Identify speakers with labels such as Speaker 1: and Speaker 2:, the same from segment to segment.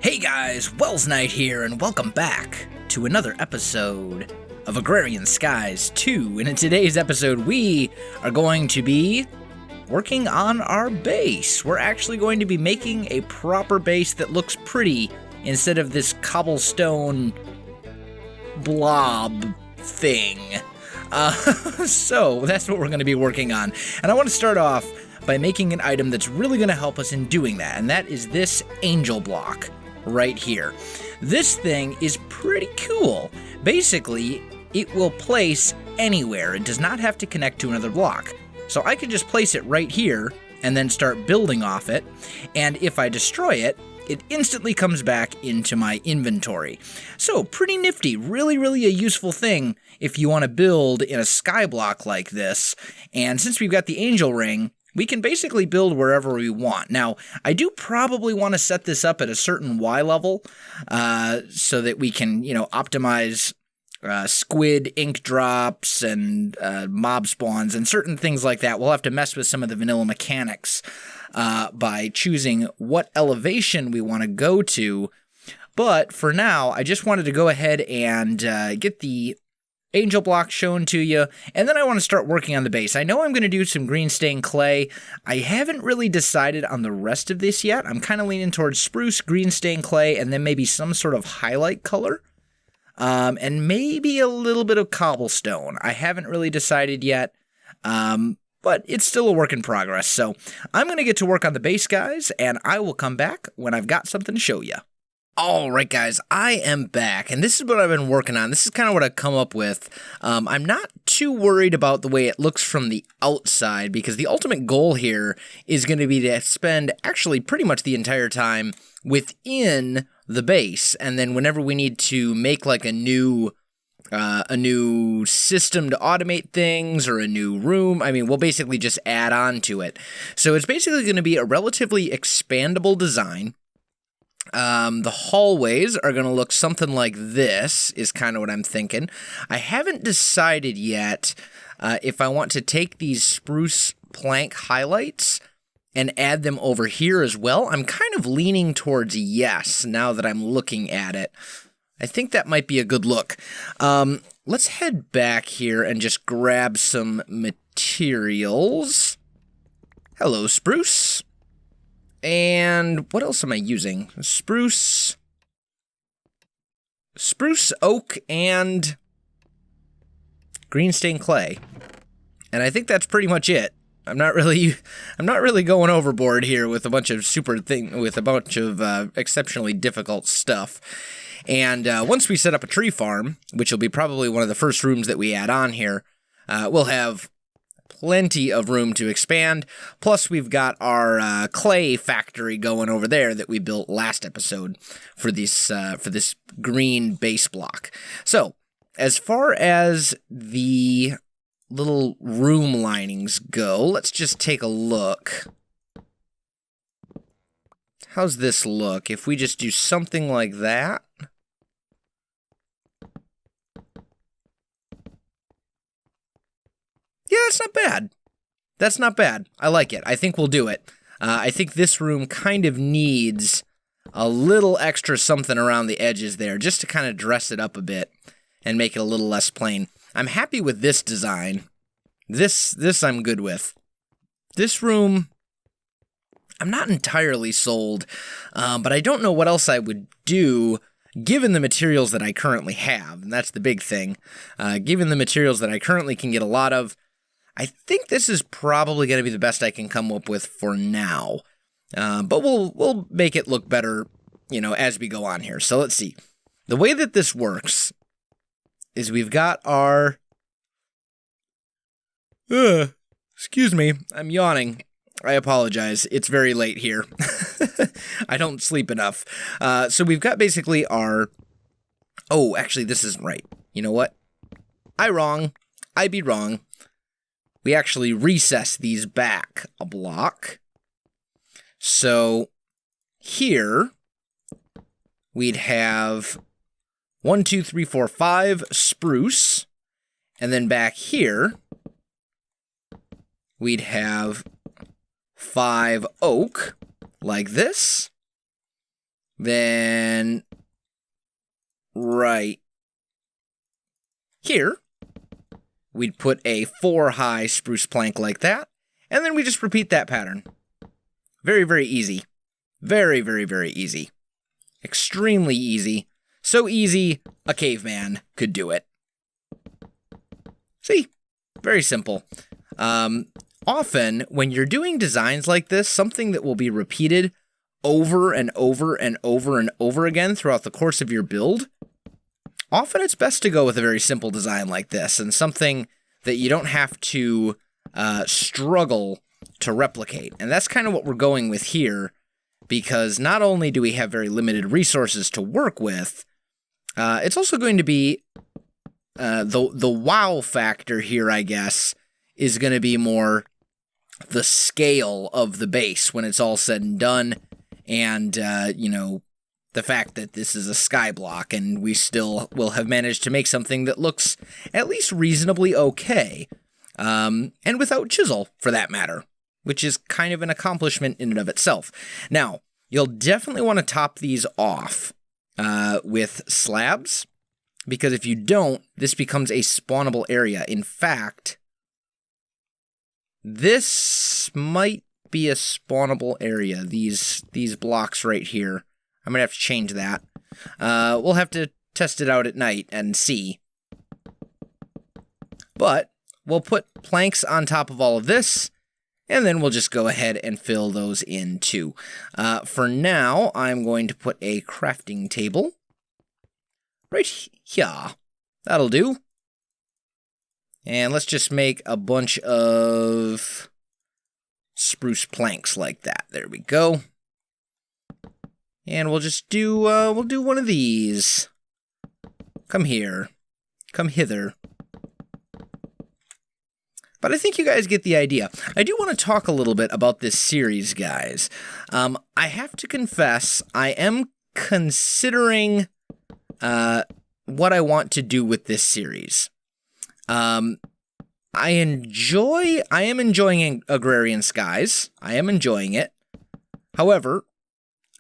Speaker 1: Hey guys, Welsknight here, and welcome back to another episode of Agrarian Skies 2. And in today's episode, we are going to be working on our base. We're actually going to be making a proper base that looks pretty instead of this cobblestone blob thing. So that's what we're going to be working on. And I want to start off by making an item that's really going to help us in doing that, and that is this angel block right here. This thing is pretty cool. Basically, it will place anywhere. It does not have to connect to another block. So I can just place it right here and then start building off it, and if I destroy it, it instantly comes back into my inventory. So pretty nifty, really a useful thing if you want to build in a skyblock like this. And since we've got the angel ring, we can basically build wherever we want. Now, I do probably want to set this up at a certain Y level so that we can, optimize squid ink drops and mob spawns and certain things like that. We'll have to mess with some of the vanilla mechanics by choosing what elevation we want to go to. But for now, I just wanted to go ahead and get the angel block shown to you, and then I want to start working on the base. I know I'm going to do some green stained clay. I haven't really decided on the rest of this yet. I'm kind of leaning towards spruce, green stained clay, and then maybe some sort of highlight color, and maybe a little bit of cobblestone. I haven't really decided yet, but it's still a work in progress. So I'm going to get to work on the base, guys, and I will come back when I've got something to show you. Alright guys, I am back, and this is what I've been working on. This is kind of what I've come up with. I'm not too worried about the way it looks from the outside, because the ultimate goal here is going to be to spend actually pretty much the entire time within the base, and then whenever we need to make like a new system to automate things or a new room, we'll basically just add on to it. So it's basically going to be a relatively expandable design. The hallways are going to look something like this, is kind of what I'm thinking. I haven't decided yet if I want to take these spruce plank highlights and add them over here as well. I'm kind of leaning towards yes now that I'm looking at it. I think that might be a good look. Let's head back here and just grab some materials. Hello, spruce. And what else am I using? Spruce, oak, and green stained clay. And I think that's pretty much it. I'm not really going overboard here with a bunch of exceptionally difficult stuff. And once we set up a tree farm, which will be probably one of the first rooms that we add on here, we'll have plenty of room to expand. Plus, we've got our clay factory going over there that we built last episode for this green base block. So, as far as the little room linings go, let's just take a look. How's this look if we just do something like that? Yeah, that's not bad. That's not bad. I like it. I think we'll do it. I think this room kind of needs a little extra something around the edges there, just to kind of dress it up a bit and make it a little less plain. I'm happy with this design. This I'm good with. This room, I'm not entirely sold, but I don't know what else I would do given the materials that I currently have, and that's the big thing. Given the materials that I currently can get a lot of, I think this is probably going to be the best I can come up with for now. But we'll make it look better, as we go on here. So let's see. The way that this works is we've got our... excuse me, I'm yawning. I apologize. It's very late here. I don't sleep enough. So we've got basically our... Oh, actually, this isn't right. You know what? I be wrong. We actually recess these back a block. So here we'd have 1, 2, 3, 4, 5 spruce, and then back here we'd have 5 oak, like this. Then right here, we'd put a 4-high spruce plank like that, and then we just repeat that pattern. Very, very easy. Very, very, very easy. Extremely easy. So easy, a caveman could do it. See? Very simple. Often, when you're doing designs like this, something that will be repeated over and over and over and over again throughout the course of your build, often it's best to go with a very simple design like this, and something that you don't have to struggle to replicate. And that's kind of what we're going with here, because not only do we have very limited resources to work with, it's also going to be the wow factor here, I guess, is going to be more the scale of the base when it's all said and done, and, you know, the fact that this is a skyblock, and we still will have managed to make something that looks at least reasonably okay, and without chisel, for that matter, which is kind of an accomplishment in and of itself. Now, you'll definitely want to top these off with slabs, because if you don't, this becomes a spawnable area. In fact, this might be a spawnable area, these blocks right here. I'm going to have to change that. We'll have to test it out at night and see. But we'll put planks on top of all of this, and then we'll just go ahead and fill those in too. For now, I'm going to put a crafting table right here. That'll do. And let's just make a bunch of spruce planks like that. There we go. And we'll just do, we'll do one of these. Come here. Come hither. But I think you guys get the idea. I do want to talk a little bit about this series, guys. I have to confess, I am considering what I want to do with this series. I am enjoying Agrarian Skies. I am enjoying it. However,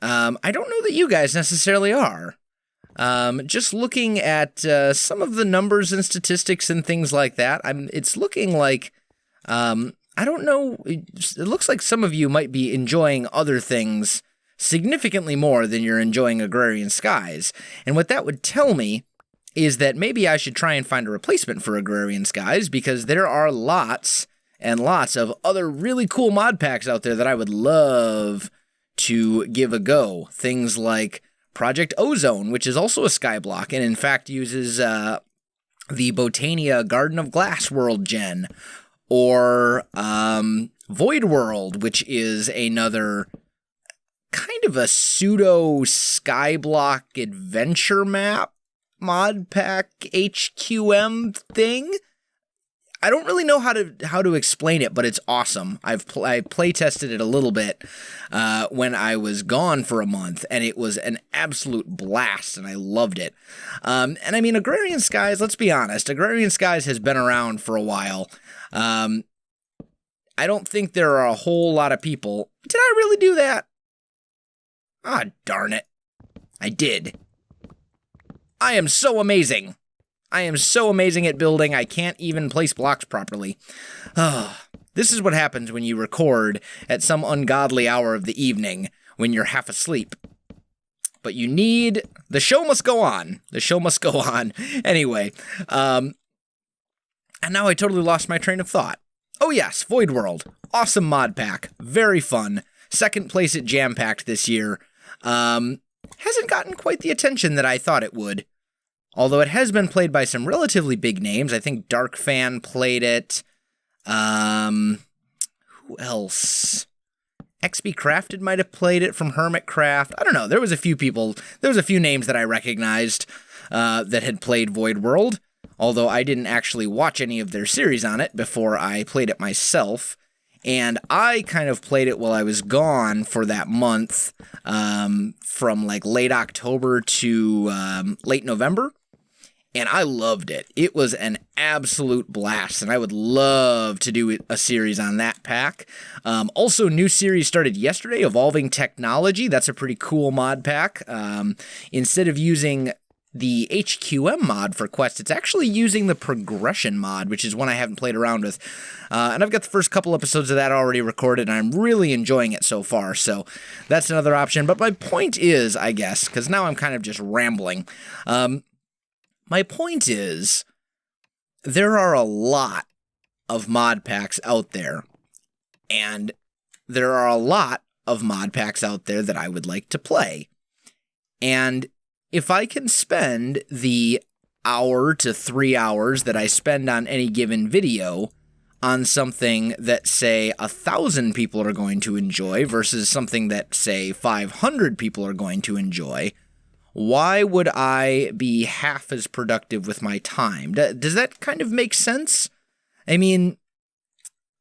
Speaker 1: I don't know that you guys necessarily are. Just looking at some of the numbers and statistics and things like that, it's looking like, I don't know, it looks like some of you might be enjoying other things significantly more than you're enjoying Agrarian Skies. And what that would tell me is that maybe I should try and find a replacement for Agrarian Skies, because there are lots and lots of other really cool mod packs out there that I would love to give a go. Things like Project Ozone, which is also a skyblock, and in fact uses the Botania Garden of Glass world gen, or Void World, which is another kind of a pseudo skyblock adventure map Modpack HQM thing. I don't really know how to explain it, but it's awesome. I play tested it a little bit when I was gone for a month, and it was an absolute blast, and I loved it. And I mean, Agrarian Skies, let's be honest, Agrarian Skies has been around for a while. I don't think there are a whole lot of people. Did I really do that? Ah, darn it. I did. I am so amazing. I am so amazing at building, I can't even place blocks properly. This is what happens when you record at some ungodly hour of the evening when you're half asleep. But you need... the show must go on. The show must go on. Anyway, and now I totally lost my train of thought. Oh yes, Void World. Awesome mod pack. Very fun. Second place at Jam Packed this year. Hasn't gotten quite the attention that I thought it would. Although it has been played by some relatively big names. I think Dark Fan played it. Who else? XB Crafted might have played it from Hermitcraft. I don't know. There was a few people. There was a few names that I recognized that had played Void World. Although I didn't actually watch any of their series on it before I played it myself. And I kind of played it while I was gone for that month, from like late October to late November. and I loved it. It was an absolute blast, and I would love to do a series on that pack. Also, new series started yesterday, Evolving Technology. That's a pretty cool mod pack. Instead of using the HQM mod for quests, it's actually using the progression mod, which is one I haven't played around with. And I've got the first couple episodes of that already recorded, and I'm really enjoying it so far, so that's another option. But my point is, I guess, because now I'm kind of just rambling, my point is, there are a lot of mod packs out there, and there are a lot of mod packs out there that I would like to play. And if I can spend the hour to 3 hours that I spend on any given video on something that, say, 1,000 people are going to enjoy versus something that, say, 500 people are going to enjoy, why would I be half as productive with my time? Does that kind of make sense? I mean,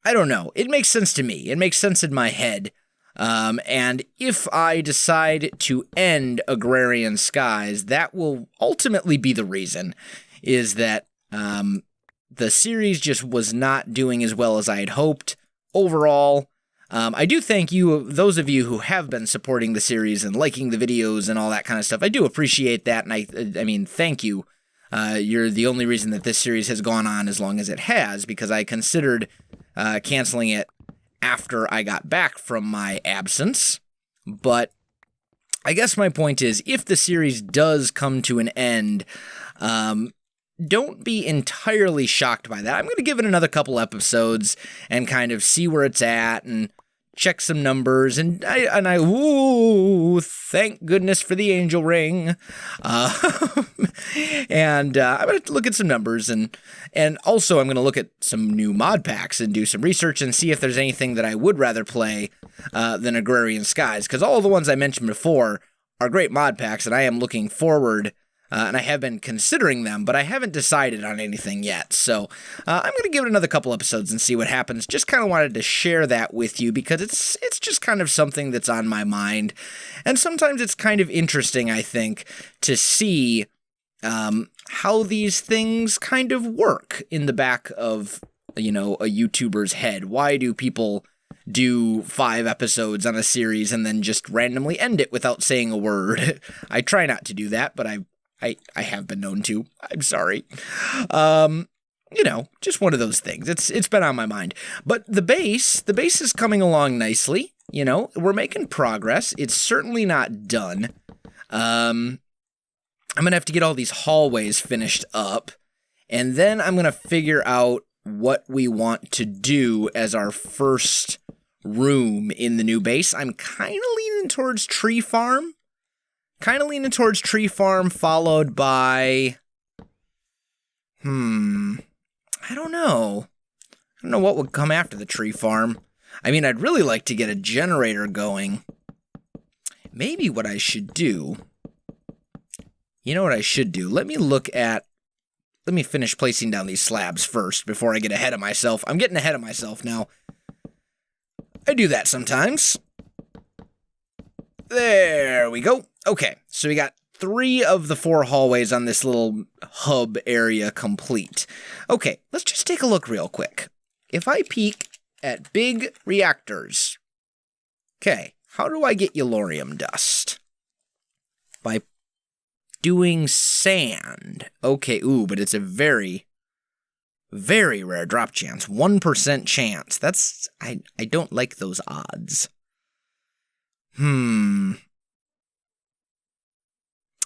Speaker 1: I don't know. It makes sense to me. It makes sense in my head. And if I decide to end Agrarian Skies, that will ultimately be the reason, is that the series just was not doing as well as I had hoped overall. I do thank you, those of you who have been supporting the series and liking the videos and all that kind of stuff. I do appreciate that, and I mean, thank you. You're the only reason that this series has gone on as long as it has, because I considered canceling it after I got back from my absence. But I guess my point is, if the series does come to an end, don't be entirely shocked by that. I'm going to give it another couple episodes and kind of see where it's at and check some numbers, and ooh, thank goodness for the angel ring. And I'm going to look at some numbers, and also I'm going to look at some new mod packs and do some research and see if there's anything that I would rather play than Agrarian Skies, because all the ones I mentioned before are great mod packs, and I am looking forward and I have been considering them, but I haven't decided on anything yet. So I'm going to give it another couple episodes and see what happens. Just kind of wanted to share that with you because it's just kind of something that's on my mind. And sometimes it's kind of interesting, I think, to see how these things kind of work in the back of, you know, a YouTuber's head. Why do people do 5 episodes on a series and then just randomly end it without saying a word? I try not to do that, but I have been known to. I'm sorry. You know, just one of those things. It's been on my mind. But the base is coming along nicely. You know, we're making progress. It's certainly not done. I'm going to have to get all these hallways finished up, and then I'm going to figure out what we want to do as our first room in the new base. I'm kind of leaning towards tree farm. Followed by, I don't know. I don't know what would come after the tree farm. I mean, I'd really like to get a generator going. Maybe what I should do, you know what I should do? Let me finish placing down these slabs first before I get ahead of myself. I'm getting ahead of myself now. I do that sometimes. There we go. Okay, so we got 3 of the 4 hallways on this little hub area complete. Okay, let's just take a look real quick. If I peek at big reactors, okay, how do I get yellorium dust? By doing sand. Okay, ooh, but it's a very, very rare drop chance. 1% chance. That's, I don't like those odds.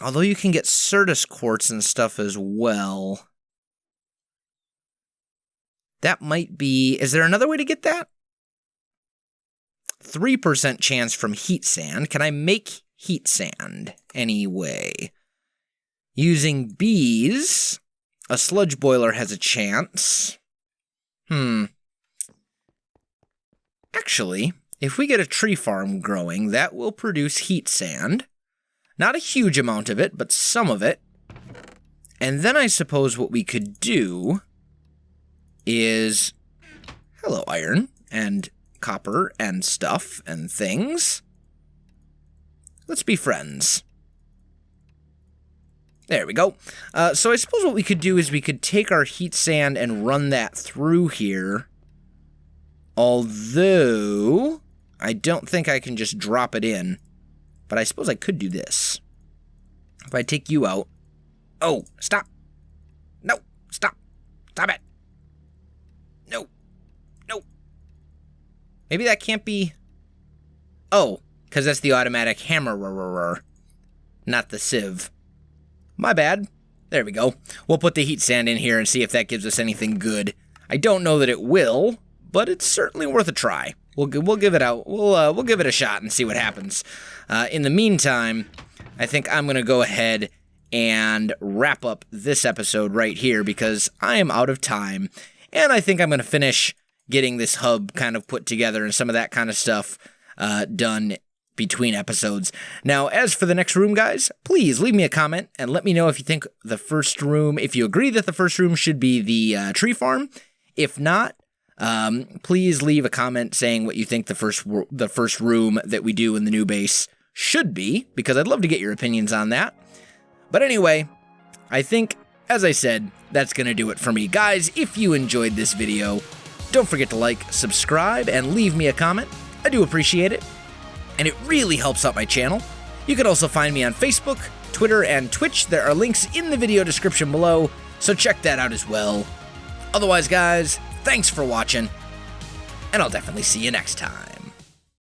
Speaker 1: Although you can get Certus quartz and stuff as well. That might be... Is there another way to get that? 3% chance from heat sand. Can I make heat sand anyway? Using bees, a sludge boiler has a chance. Actually, if we get a tree farm growing, that will produce heat sand. Not a huge amount of it, but some of it. And then I suppose what we could do is... Hello, iron, and copper, and stuff, and things. Let's be friends. There we go. So I suppose what we could do is we could take our heat sand and run that through here. Although, I don't think I can just drop it in. But I suppose I could do this. If I take you out. Oh, stop. No, stop. Stop it. No. No. Maybe that can't be... Oh, because that's the automatic hammer, not the sieve. My bad. There we go. We'll put the heat sand in here and see if that gives us anything good. I don't know that it will, but it's certainly worth a try. We'll give it out. We'll give it a shot and see what happens. In the meantime, I think I'm gonna go ahead and wrap up this episode right here because I am out of time, and I think I'm gonna finish getting this hub kind of put together and some of that kind of stuff done between episodes. Now, as for the next room, guys, please leave me a comment and let me know if you think the first room, if you agree that the first room should be the tree farm. If not, please leave a comment saying what you think the first room that we do in the new base should be, because I'd love to get your opinions on that. But anyway, I think, as I said, that's going to do it for me. Guys, if you enjoyed this video, don't forget to like, subscribe, and leave me a comment. I do appreciate it, and it really helps out my channel. You can also find me on Facebook, Twitter, and Twitch. There are links in the video description below, so check that out as well. Otherwise, guys, thanks for watching, and I'll definitely see you next time.